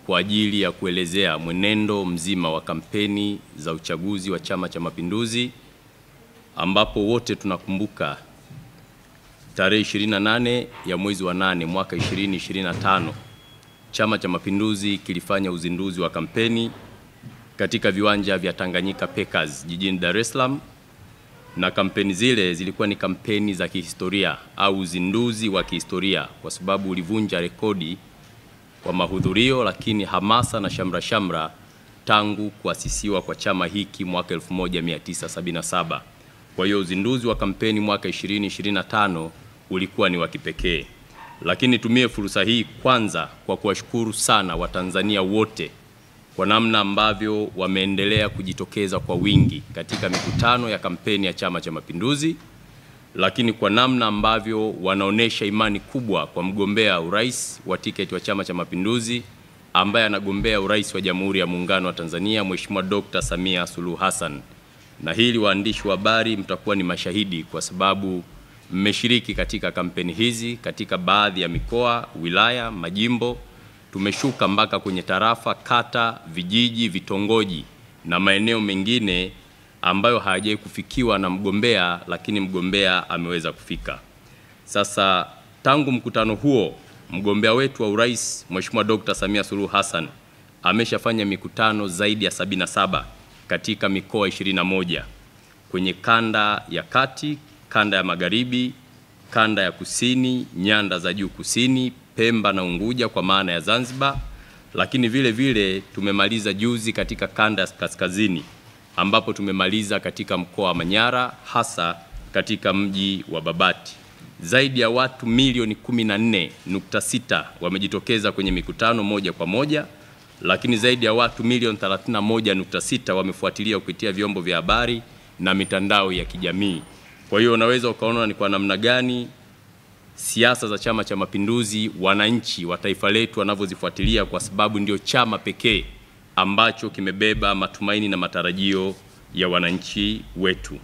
kwa ajili ya kuelezea mwenendo mzima wa kampeni za uchaguzi wa Chama cha Mapinduzi, ambapo wote tunakumbuka tarehe 28 ya mwezi wa 8 mwaka 2025 Chama cha Mapinduzi kilifanya uzinduzi wa kampeni katika viwanja vya Tanganyika Packers jijini Dar es Salaam, na kampeni zile zilikuwa ni kampeni za kihistoria au uzinduzi wa kihistoria kwa sababu ulivunja rekodi kwa mahudhurio, lakini hamasa na shamra tangu kuasisiwa kwa chama hiki mwaka 1977. Kwa hiyo uzinduzi wa kampeni mwaka 2025 ulikuwa ni wa kipekee. Lakini nitumie fursa hii kwanza kwa kuwashukuru sana Watanzania wote kwa namna ambavyo wameendelea kujitokeza kwa wingi katika mikutano ya kampeni ya Chama cha Mapinduzi, lakini kwa namna ambavyo wanaonesha imani kubwa kwa mgombea urais wa tiketi wa Chama cha Mapinduzi ambaye anagombea urais wa Jamhuri ya Muungano wa Tanzania, Mheshimiwa Dr. Samia Suluhu Hassan. Na hili waandishi wa habari mtakuwa ni mashahidi kwa sababu mmeshiriki katika kampeni hizi katika baadhi ya mikoa, wilaya, majimbo. Tumeshuka mpaka kwenye tarafa, kata, vijiji, vitongoji na maeneo mengine ambayo hayajawahi kufikiwa na mgombea, lakini mgombea ameweza kufika. Sasa tangu mkutano huo, mgombea wetu wa urais Mheshimiwa Dr. Samia Suluhu Hassan ameshafanya mikutano zaidi ya 77 katika mikoa 21 kwenye kanda ya kati, kanda ya magharibi, kanda ya kusini, nyanda za juu kusini, Pemba na Unguja kwa maana ya Zanzibar, lakini vile vile tumemaliza juzi katika kanda ya kaskazini ambapo tumemaliza katika mkoa wa Manyara, hasa katika mji wa Babati. Zaidi ya watu milioni 14.6 wamejitokeza kwenye mikutano moja kwa moja, lakini zaidi ya watu milioni 31.6 wamefuatilia kupitia vyombo vya habari na mitandao ya kijamii. Kwa hiyo unaweza ukaona ni kwa namna gani siasa za Chama cha Mapinduzi wananchi wa taifa letu wanavyozifuatilia, kwa sababu ndio chama pekee ambacho kimebeba matumaini na matarajio ya wananchi wetu.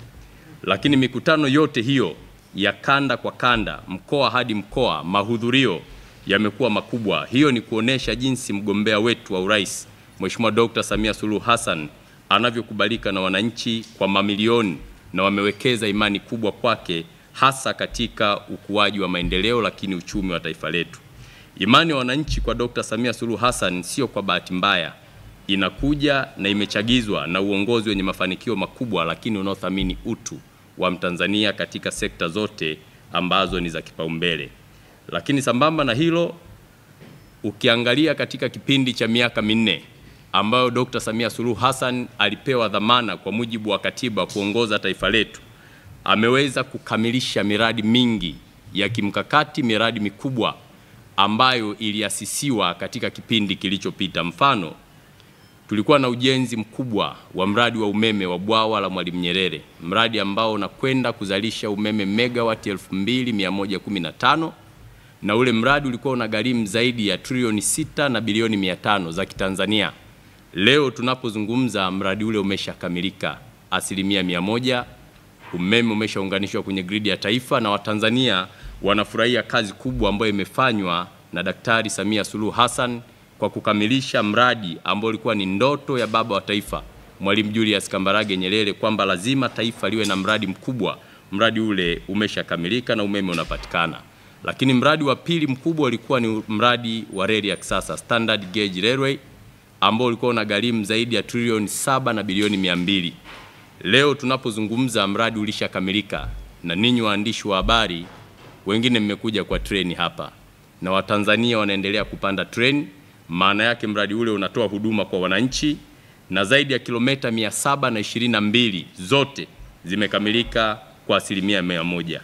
Lakini mikutano yote hiyo ya kanda kwa kanda, mkoa hadi mkoa, mahudhurio yamekuwa makubwa. Hiyo ni kuonesha jinsi mgombea wetu wa urais Mheshimiwa Dr. Samia Suluhu Hassan anavyokubalika na wananchi kwa mamilioni, na wamewekeza imani kubwa kwake hasa katika ukuaji wa maendeleo lakini uchumi wa taifa letu. Imani ya wananchi kwa Dr. Samia Suluhu Hassan sio kwa bahati mbaya, inakuja na imechagizwa na uongozi wenye mafanikio makubwa lakini unaothamini utu wa Mtanzania katika sekta zote ambazo ni za kipaumbele. Lakini sambamba na hilo, ukiangalia katika kipindi cha miaka 4 ambayo Dr. Samia Suluhu Hassan alipewa dhamana kwa mujibu wa katiba kuongoza taifa letu, ameweza kukamilisha miradi mingi ya kimkakati, miradi mikubwa ambayo iliasisiwa katika kipindi kilichopita. Mfano, tulikuwa na ujenzi mkubwa wa mradi wa umeme wa bwawa la Mwalimu Nyerere, mradi ambao unakwenda kuzalisha umeme megawati 2115, na ule mradi ulikuwa unagharimu zaidi ya trilioni 6 na bilioni 500 za Kitanzania. Leo tunapozungumza mradi ule umeshakamilika 100%. Umeme umeshaunganishwa kwenye gridi ya taifa na Watanzania wanafurahia kazi kubwa ambayo imefanywa na Daktari Samia Suluhu Hassan kwa kukamilisha mradi ambao ulikuwa ni ndoto ya baba wa taifa Mwalimu Julius Kambarage Nyerere kwamba lazima taifa liwe na mradi mkubwa. Mradi ule umeshakamilika na umeme unapatikana. Lakini mradi wa pili mkubwa ulikuwa ni mradi wa reli ya kisasa Standard Gauge Railway ambao ulikuwa unagharimu zaidi ya trilioni 7 na bilioni 200. Leo tunapozungumza mradi ulishakamilika, na ninyi waandishi wa habari wengine mmekuja kwa treni hapa na Watanzania wanaendelea kupanda treni. Maana yake mradi ule unatoa huduma kwa wananchi na zaidi ya kilomita 722 zote zimekamilika kwa 100%.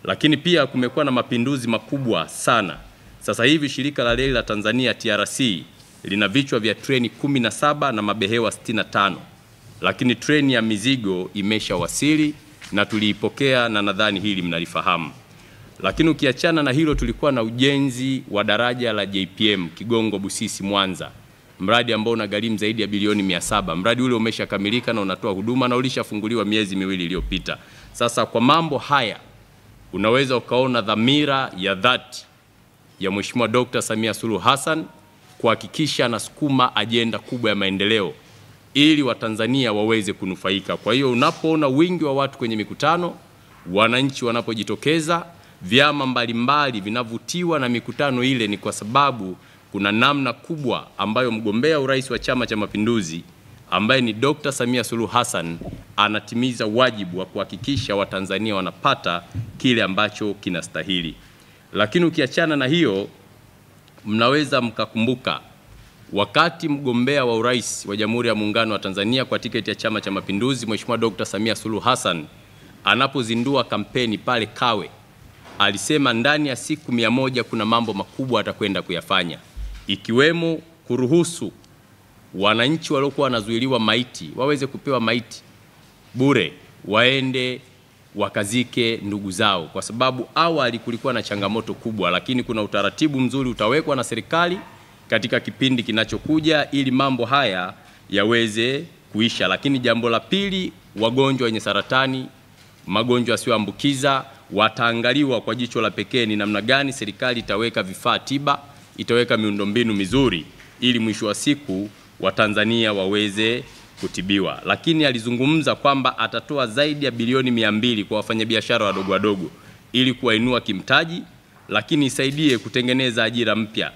Lakini pia kumekuwa na mapinduzi makubwa sana. Sasa hivi shirika la reli la Tanzania TRC lina vichwa vya treni 17 na mabehewa 65. Lakini treni ya mizigo imeshawasili na tuliipokea, na nadhani hili mnalifahamu. Lakini ukiachana na hilo, tulikuwa na ujenzi wa daraja la JPM Kigongo Busisi Mwanza, mradi ambao unagharimu zaidi ya bilioni 700. Mradi ule umeshakamilika na unatoa huduma na ulishafunguliwa miezi 2 iliyopita. Sasa kwa mambo haya unaweza ukaona dhamira ya dhati ya Mheshimiwa Dr. Samia Suluhu Hassan kuhakikisha anasukuma ajenda kubwa ya maendeleo ili Watanzania waweze kunufaika. Kwa hiyo unapoona wingi wa watu kwenye mikutano, wananchi wanapojitokeza, vyama mbalimbali vinavutiwa na mikutano ile, ni kwa sababu kuna namna kubwa ambayo mgombea urais wa Chama cha Mapinduzi ambaye ni Dr. Samia Suluhu Hassan anatimiza wajibu wa kuhakikisha Watanzania wanapata kile ambacho kinastahili. Lakini ukiachana na hiyo, mnaweza mkakumbuka wakati mgombea wa urais wa Jamhuri ya Muungano wa Tanzania kwa tiketi ya Chama cha Mapinduzi Mheshimiwa Dr. Samia Suluhu Hassan anapozindua kampeni pale Kawe, alisema ndani ya siku 100 kuna mambo makubwa atakwenda kuyafanya, ikiwemo kuruhusu wananchi waliokuwa wanazuiliwa maiti waweze kupewa maiti bure, waende wakazike ndugu zao, kwa sababu awali kulikuwa na changamoto kubwa, lakini kuna utaratibu mzuri utawekwa na serikali katika kipindi kinachokuja ili mambo haya yaweze kuisha. Lakini jambo la pili, wagonjwa wenye saratani, magonjwa yasiyoambukiza wataangaliwa kwa jicho la pekee ni namna gani serikali itaweka vifaa tiba, itaweka miundombinu mizuri ili mwisho wa siku Watanzania waweze kutibiwa. Lakini alizungumza kwamba atatoa zaidi ya bilioni 200 kwa wafanyabiashara wadogo wadogo ili kuwainua kimtaji, lakini isaidie kutengeneza ajira mpya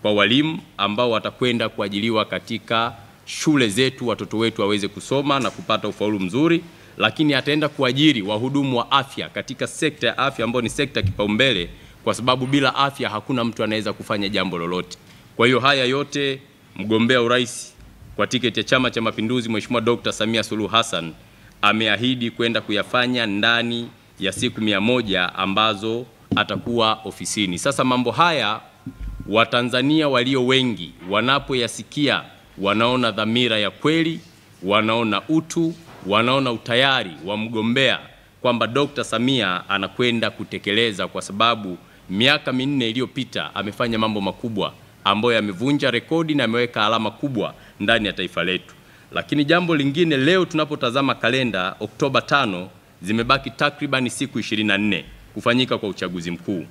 kwa walimu ambao watakwenda kuajiliwa katika shule zetu, watoto wetu waweze kusoma na kupata ufaulu mzuri. Lakini ataenda kuajiri wahudumu wa afya katika sekta ya afya ambayo ni sekta kipaumbele, kwa sababu bila afya hakuna mtu anaweza kufanya jambo lolote. Kwa hiyo haya yote mgombea urais kwa tiketi ya Chama cha Mapinduzi Mheshimiwa Dr. Samia Suluhu Hassan ameahidi kwenda kuyafanya ndani ya siku 100 ambazo atakuwa ofisini. Sasa mambo haya Watanzania walio wengi wanapoyasikia wanaona dhamira ya kweli, wanaona utu, wanaona utayari wa mgombea kwamba Dr. Samia anakwenda kutekeleza, kwa sababu miaka 4 iliyopita amefanya mambo makubwa ambayo yamevunja rekodi na ameweka alama kubwa ndani ya taifa letu. Lakini jambo lingine, leo tunapotazama kalenda, Oktoba 5 zimebaki takriban siku 24 kufanyika kwa uchaguzi mkuu.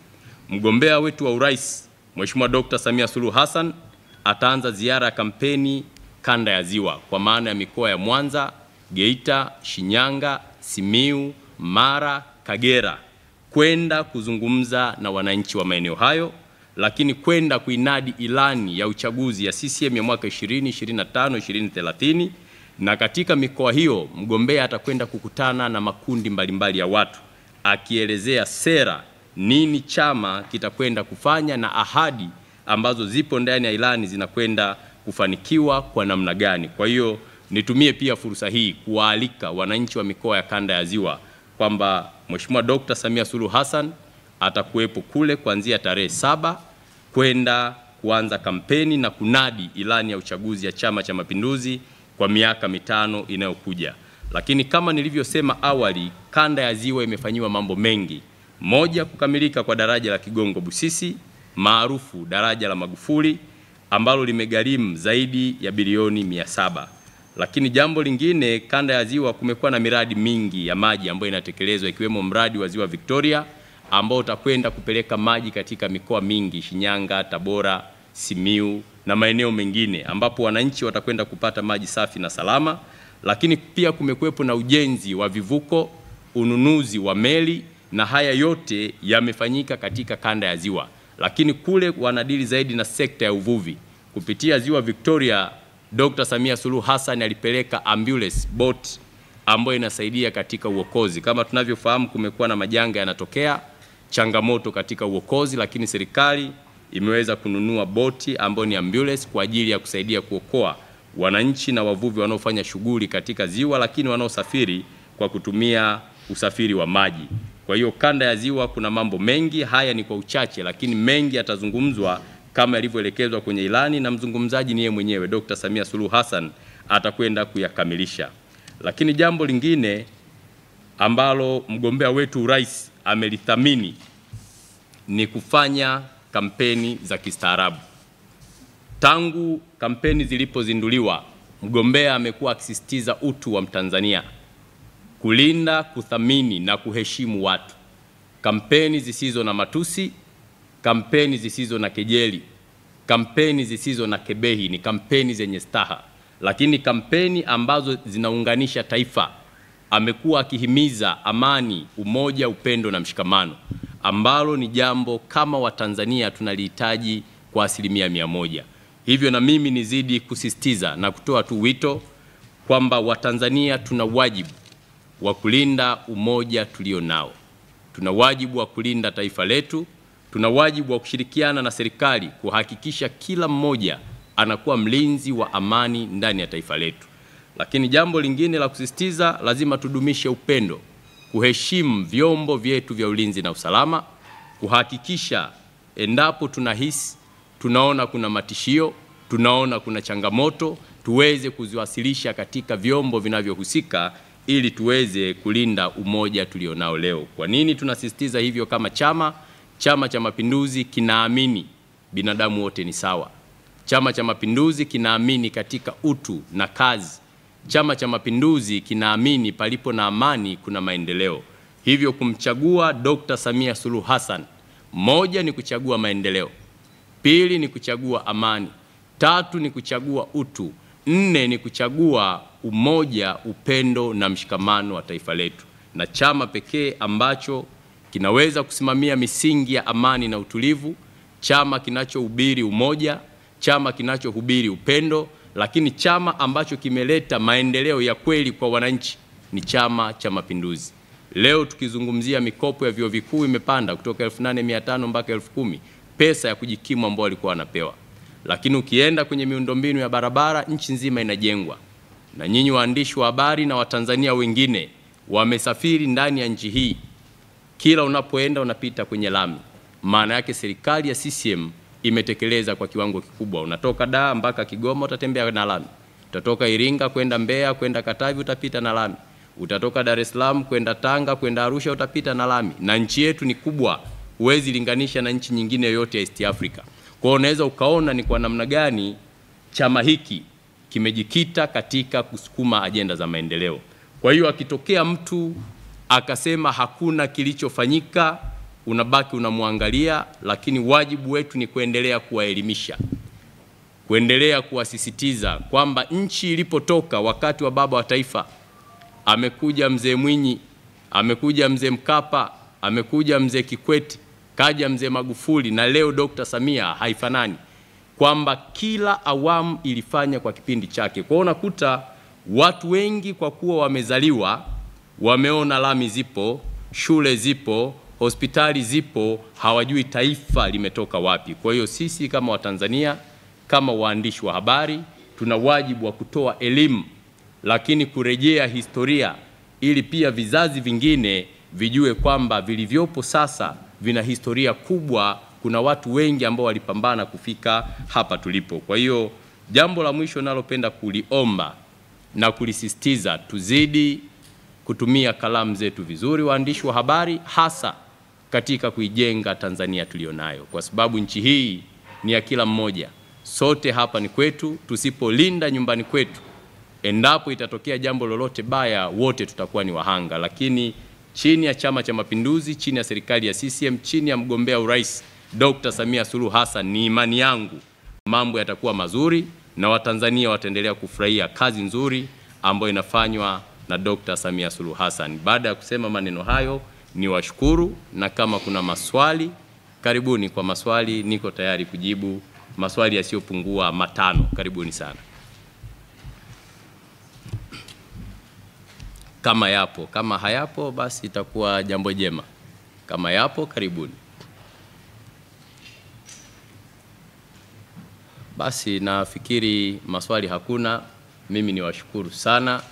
Mgombea wetu wa urais Mheshimiwa Dr. Samia Suluhu Hassan ataanza ziara ya kampeni kanda ya Ziwa, kwa maana ya mikoa ya Mwanza, Geita, Shinyanga, Simiu, Mara, Kagera, kwenda kuzungumza na wananchi wa maeneo hayo, lakini kwenda kuinadi ilani ya uchaguzi ya CCM ya mwaka 2025-2030. Na katika mikoa hiyo mgombea atakwenda kukutana na makundi mbalimbali ya watu, akielezea sera, nini chama kitakwenda kufanya na ahadi ambazo zipo ndani ya ilani zinakwenda kufanikiwa kwa namna gani. Kwa hiyo nitumie pia fursa hii kuwaalika wananchi wa mikoa ya kanda ya Ziwa kwamba Mheshimiwa Dr. Samia Suluhu Hassan atakuwepo kule kuanzia tarehe 7 kwenda kuanza kampeni na kunadi ilani ya uchaguzi ya Chama cha Mapinduzi kwa miaka 5 inayokuja. Lakini kama nilivyosema awali, kanda ya Ziwa imefanyiwa mambo mengi. Moja, kukamilika kwa daraja la Kigongo Busisi maarufu daraja la Magufuli ambalo limegharimu zaidi ya bilioni 700. Lakini jambo lingine, kanda ya Ziwa kumekuwa na miradi mingi ya maji ambayo inatekelezwa, ikiwemo mradi wa Ziwa Victoria ambao utakwenda kupeleka maji katika mikoa mingi, Shinyanga, Tabora, Simiu na maeneo mengine, ambapo wananchi watakwenda kupata maji safi na salama. Lakini pia kumekuwepo na ujenzi wa vivuko, ununuzi wa meli, na haya yote yamefanyika katika kanda ya Ziwa. Lakini kule wanadili zaidi na sekta ya uvuvi. Kupitia Ziwa Victoria, Dr. Samia Suluhu Hassan alipeleka ambulance boat ambayo inasaidia katika uokozi. Kama tunavyofahamu, kumekuwa na majanga yanatokea, changamoto katika uokozi, lakini serikali imeweza kununua boti ambayo ni ambulance kwa ajili ya kusaidia kuokoa wananchi na wavuvi wanaofanya shughuli katika ziwa, lakini wanaosafiri kwa kutumia usafiri wa maji. Kwa hiyo kanda ya Ziwa kuna mambo mengi, haya ni kwa uchache, lakini mengi yatazungumzwa kama yalivyoelekezwa kwenye ilani, na mzungumzaji ni yeye mwenyewe Dr. Samia Suluhu Hassan atakwenda kuyakamilisha. Lakini jambo lingine ambalo mgombea wetu urais amelithamini ni kufanya kampeni za kistaarabu. Tangu kampeni zilipozinduliwa, mgombea amekuwa akisisitiza utu wa Mtanzania, kulinda, kuthamini na kuheshimu watu, kampeni zisizo na matusi, kampeni zisizo na kejeli, kampeni zisizo na kebehi, ni kampeni zenye staha, lakini kampeni ambazo zinaunganisha taifa. Amekuwa akihimiza amani, umoja, upendo na mshikamano, ambalo ni jambo kama Watanzania tunalihitaji kwa 100%. Hivyo na mimi nizidi kusisitiza na kutoa tu wito kwamba Watanzania tuna wajibu wa kulinda umoja tulio nao. Tuna wajibu wa kulinda taifa letu, tuna wajibu wa kushirikiana na serikali kuhakikisha kila mmoja anakuwa mlinzi wa amani ndani ya taifa letu. Lakini jambo lingine la kusisitiza, lazima tudumishe upendo, kuheshimu vyombo vyetu vya ulinzi na usalama, kuhakikisha endapo tunahisi, tunaona kuna matishio, tunaona kuna changamoto, tuweze kuziwasilisha katika vyombo vinavyohusika ili tuweze kulinda umoja tulionao leo. Kwa nini tunasisitiza hivyo kama chama? Chama cha Mapinduzi kinaamini binadamu wote ni sawa. Chama cha Mapinduzi kinaamini katika utu na kazi. Chama cha Mapinduzi kinaamini palipo na amani kuna maendeleo. Hivyo kumchagua Dr. Samia Suluhu Hassan, moja ni kuchagua maendeleo, pili ni kuchagua amani, tatu ni kuchagua utu, nne ni kuchagua umoja, upendo na mshikamano wa taifa letu. Na chama pekee ambacho kinaweza kusimamia misingi ya amani na utulivu, chama kinachohubiri umoja, chama kinachohubiri upendo, lakini chama ambacho kimeleta maendeleo ya kweli kwa wananchi ni Chama cha Mapinduzi. Leo tukizungumzia mikopo ya vyuo vikuu imepanda kutoka 8,500 mpaka 10,000, pesa ya kujikimu ambao walikuwa wanapewa. Lakini ukienda kwenye miundombinu ya barabara, nchi nzima inajengwa. Na nyinyi waandishi wa habari na Watanzania wengine wamesafiri ndani ya nchi hii, kila unapoenda unapita kwenye lami. Maana yake serikali ya CCM imetekeleza kwa kiwango kikubwa. Unatoka Dar mpaka Kigoma utatembea na lami. Utatoka Iringa kwenda Mbeya, kwenda Katavi utapita na lami. Utatoka Dar es Salaam kwenda Tanga, kwenda Arusha utapita na lami. Na nchi yetu ni kubwa, huwezi linganisha na nchi nyingine yoyote ya East Africa. Kwa hiyo unaweza ukaona ni kwa namna gani chama hiki kimejikita katika kusukuma ajenda za maendeleo. Kwa hiyo akitokea mtu akasema hakuna kilichofanyika, unabaki unamwangalia, lakini wajibu wetu ni kuendelea kuwaelimisha, kuendelea kuwasisitiza kwamba nchi ilipotoka wakati wa baba wa taifa, amekuja mzee Mwinyi, amekuja mzee Mkapa, amekuja mzee Kikwete, kaja mzee Magufuli na leo Dr. Samia, haifanani, kwamba kila awamu ilifanya kwa kipindi chake. Kwa hiyo unakuta watu wengi kwa kuwa wamezaliwa, wameona lami zipo, shule zipo, hospitali zipo, hawajui taifa limetoka wapi. Kwa hiyo sisi kama Watanzania, kama waandishi wa habari, tuna wajibu wa kutoa elimu, lakini kurejea historia ili pia vizazi vingine vijue kwamba vilivyopo sasa vina historia kubwa. Kuna watu wengi ambao walipambana kufika hapa tulipo. Kwa hiyo jambo la mwisho nalopenda kuliomba na kulisisitiza, tuzidi kutumia kalamu zetu vizuri, waandishi wa habari, hasa katika kuijenga Tanzania tulionayo, kwa sababu nchi hii ni ya kila mmoja. Sote hapa ni kwetu. Tusipolinda nyumbani kwetu, endapo itatokea jambo lolote baya, wote tutakuwa ni wahanga. Lakini chini ya Chama cha Mapinduzi, chini ya serikali ya CCM, chini ya mgombea urais Dr. Samia Suluhu Hassan, ni imani yangu mambo yatakuwa mazuri na Watanzania wataendelea kufurahia kazi nzuri ambayo inafanywa na Dr. Samia Suluhu Hassan. Baada ya kusema maneno hayo, ni washukuru, na kama kuna maswali, karibuni kwa maswali. Niko tayari kujibu maswali yasiyopungua 5. Karibuni sana. Kama yapo, kama hayapo basi itakuwa jambo jema. Kama yapo, karibuni. Basi nafikiri maswali hakuna. Mimi ni washukuru sana.